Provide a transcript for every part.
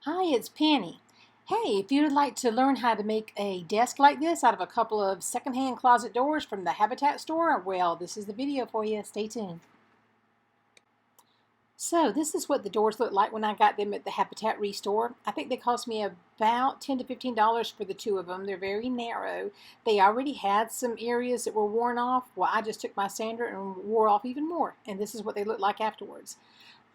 Hi, it's Penny. Hey, if you'd like to learn how to make a desk like this out of a couple of secondhand closet doors from the Habitat store, well, this is the video for you. Stay tuned. So this is what the doors look like when I got them at the Habitat Restore. I think they cost me about $10 to $15 for the two of them. They're very narrow. They already had some areas that were worn off. Well, I just took my sander and wore off even more. And this is what they look like afterwards.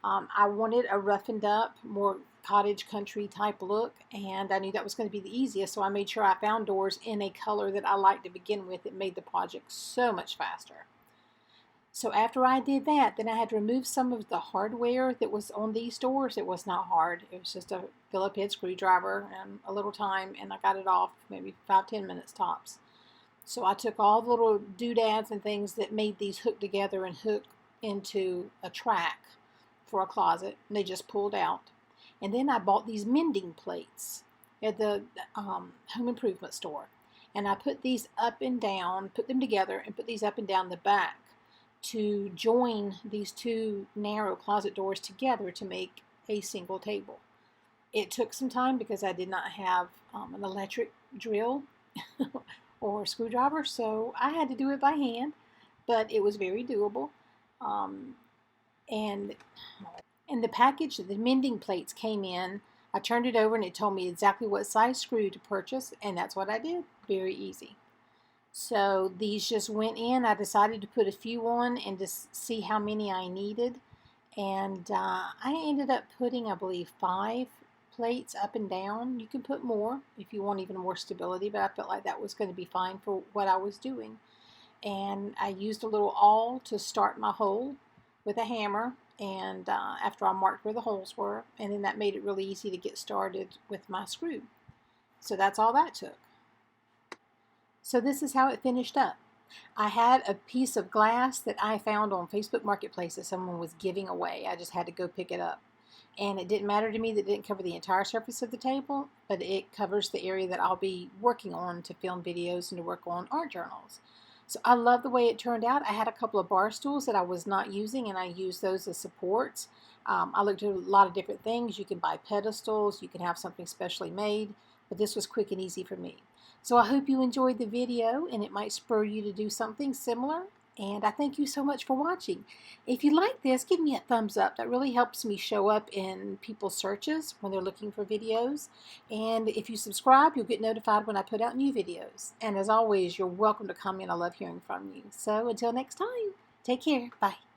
I wanted a roughened up, more cottage country type look, and I knew that was going to be the easiest, so I made sure I found doors in a color that I liked to begin with. It made the project so much faster. So after I did that, then I had to remove some of the hardware that was on these doors. It was not hard. It was just a Phillips head screwdriver and a little time, and I got it off maybe 5-10 minutes tops. So I took all the little doodads and things that made these hook together and hook into a track for a closet, and they just pulled out. And then I bought these mending plates at the home improvement store, and I put these up and down, put them together and put these up and down the back to join these two narrow closet doors together to make a single table. It took some time because I did not have an electric drill or screwdriver, so I had to do it by hand, but it was very doable. And the package that the mending plates came in, I turned it over and it told me exactly what size screw to purchase, and that's what I did. Very easy. So these just went in. I decided to put a few on and just see how many I needed, and I ended up putting, I believe, 5 plates up and down. You can put more if you want even more stability, but I felt like that was going to be fine for what I was doing. And I used a little awl to start my hole with a hammer, and after I marked where the holes were, and then that made it really easy to get started with my screw. So that's all that took. So this is how it finished up. I had a piece of glass that I found on Facebook Marketplace that someone was giving away. I just had to go pick it up. And it didn't matter to me that it didn't cover the entire surface of the table, but it covers the area that I'll be working on to film videos and to work on art journals. So I love the way it turned out. I had a couple of bar stools that I was not using, and I used those as supports. I looked at a lot of different things. You can buy pedestals, you can have something specially made, but this was quick and easy for me. So I hope you enjoyed the video, and it might spur you to do something similar. And I thank you so much for watching. If you like this, give me a thumbs up. That really helps me show up in people's searches when they're looking for videos. And if you subscribe, you'll get notified when I put out new videos. And as always, you're welcome to comment. I love hearing from you. So until next time, take care. Bye.